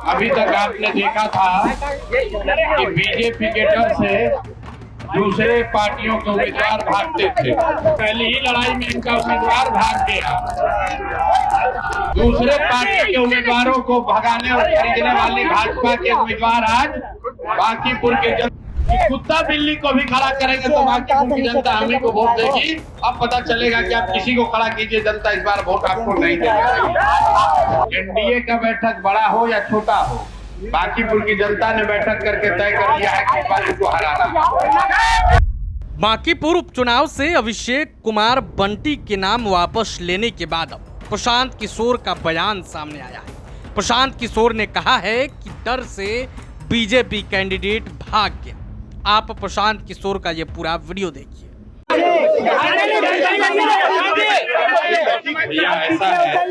अभी तक आपने देखा था कि बीजेपी के डर से दूसरे पार्टियों के उम्मीदवार भागते थे। पहली ही लड़ाई में इनका उम्मीदवार भाग गया। दूसरे पार्टी के उम्मीदवारों को भगाने और खरीदने वाली भाजपा के उम्मीदवार आज बांकीपुर के कुत्ता बिल्ली को भी खड़ा करेंगे तो बांकीपुर की जनता हमें को वोट देगी। अब पता चलेगा कि आप किसी को खड़ा कीजिए, जनता इस बार वोट आपको नहीं देगी। एनडीए का बैठक बड़ा हो या छोटा हो, बांकीपुर की जनता ने बैठक करके तय कर दिया है कि इस बार इनको हराना। बांकीपुर उपचुनाव से अभिषेक कुमार बंटी के नाम वापस लेने के बाद अब प्रशांत किशोर का बयान सामने आया है। प्रशांत किशोर ने कहा है कि डर से बीजेपी कैंडिडेट भाग गया। आप प्रशांत किशोर का ये पूरा वीडियो देखिए। भैया ऐसा है,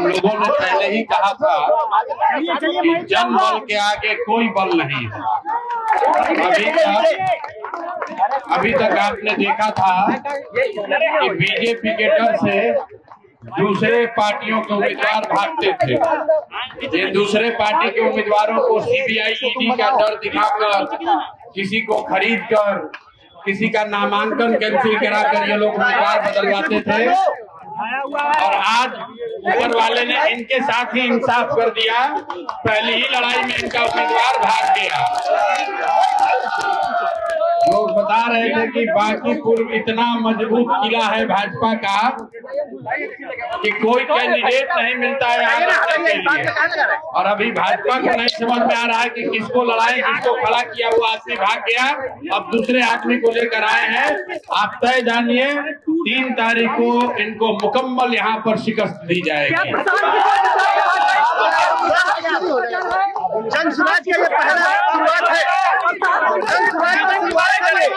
लोगों ने पहले ही कहा था कि जन बल के आगे कोई बल नहीं है। अभी तक आपने देखा था कि बीजेपी के डर से दूसरे पार्टियों के उम्मीदवार भागते थे। ये दूसरे पार्टी के उम्मीदवारों को सीबीआई ईडी का डर दिखाकर, किसी को खरीद कर, किसी का नामांकन कैंसिल कराकर ये लोग उम्मीदवार बदलवाते थे। और आज ऊपर वाले ने इनके साथ ही इंसाफ कर दिया। पहली ही लड़ाई में इनका उम्मीदवार भाग गया। लोग बता रहे थे कि बांकीपुर इतना मजबूत किला है भाजपा का कि कोई कैंडिडेट नहीं मिलता है यहाँ लड़ने के लिए। और अभी भाजपा को नहीं समझ में आ रहा है कि किसको लड़ाए, किसको खड़ा किया हुआ आदमी भाग गया, अब दूसरे आदमी को लेकर आए हैं। आप तय जानिए 3 तारीख को इनको मुकम्मल यहाँ पर शिकस्त दी जाएगी। जन सुराज का ये पहला शुरुआत है। जन सुराज का शुरुआत है।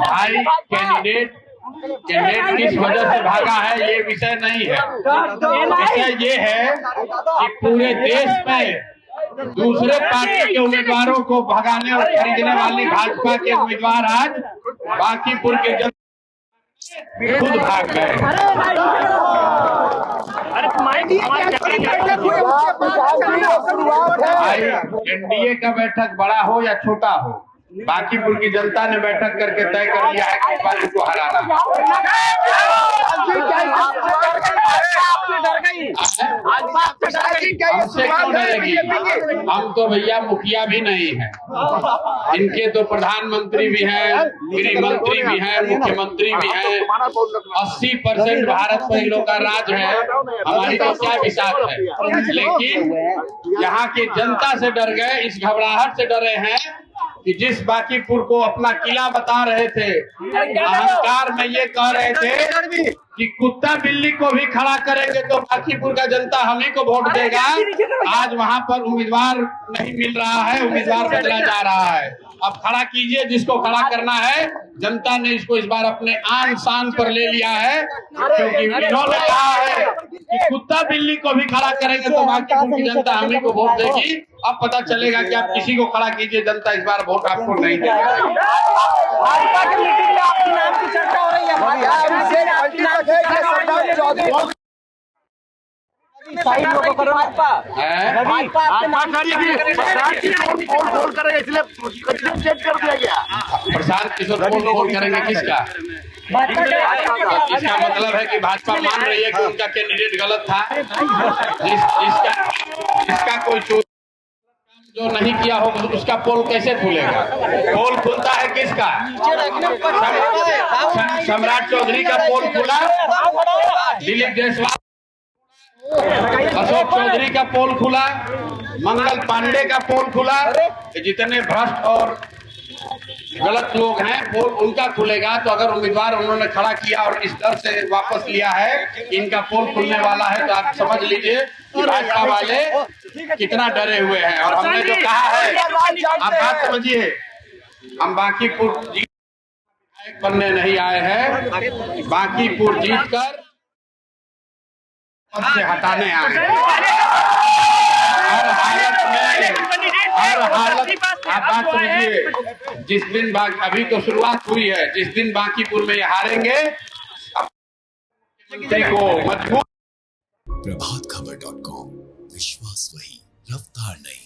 भाई कैंडिडेट किस वजह से भागा है ये विषय नहीं है। विषय ये है कि पूरे देश में दूसरे पार्टी के उम्मीदवारों को भगाने और खरीदने वाली भाजपा के उम्मीदवार आज बांकीपुर के जनता खुद भाग गए। एनडीए का बैठक बड़ा हो या छोटा हो, बांकीपुर की जनता ने बैठक करके तय कर लिया है कि इस बार इनको हराना। हमसे क्यों डरेगी? हम तो भैया मुखिया भी नहीं है। इनके तो प्रधानमंत्री भी हैं, गृह मंत्री भी हैं, मुख्यमंत्री भी हैं। 80% भारत में इन लोग का राज है। हमारी तो क्या विशाख है। लेकिन यहाँ की जनता से डर गए, इस घबराहट से डरे हैं कि जिस बांकीपुर को अपना किला बता रहे थे, अहंकार में ये कह रहे थे कि कुत्ता बिल्ली को भी खड़ा करेंगे तो बांकीपुर का जनता हमें को वोट देगा। आज वहां पर उम्मीदवार नहीं मिल रहा है, उम्मीदवार बदला जा रहा है। अब खड़ा कीजिए जिसको खड़ा करना है। जनता ने इसको इस बार अपने आन शान पर ले लिया है, क्योंकि इन्होंने कहा है कि कुत्ता बिल्ली को भी खड़ा करेंगे तो बांकीपुर की जनता हमें को वोट देगी। अब पता चलेगा कि आप किसी को खड़ा कीजिए, जनता इस बार वोट आपको नहीं देगी। प्रशांत किशोर फोन करेंगे किसका? इसका मतलब है कि भाजपा मान रही है कि उनका कैंडिडेट गलत था। इसका कोई जो नहीं किया होगा उसका पोल कैसे खुलेगा? पोल खुलता है किसका? सम्राट चौधरी का पोल खुला, दिलीप जायसवाल, अशोक चौधरी का पोल खुला, मंगल पांडे का पोल खुला। जितने भ्रष्ट और गलत लोग हैं पोल उनका खुलेगा। तो अगर उम्मीदवार उन्होंने खड़ा किया और इस डर से वापस लिया है कि इनका पोल खुलने वाला है, तो आप समझ लीजिए कि भाजपा वाले कितना डरे हुए हैं। और हमने जो कहा है, आप बात समझिए, हम बांकीपुर जीत बनने नहीं आए हैं, बांकीपुर जीतकर से हटाने आए हैं। हर हालत में हर हालत आप बात समझिए, जिस दिन अभी तो शुरुआत हुई है, जिस दिन बांकीपुर में ये हारेंगे मंत्री को मजबूत। प्रभातखबर.com, विश्वास वही, रफ्तार नहीं।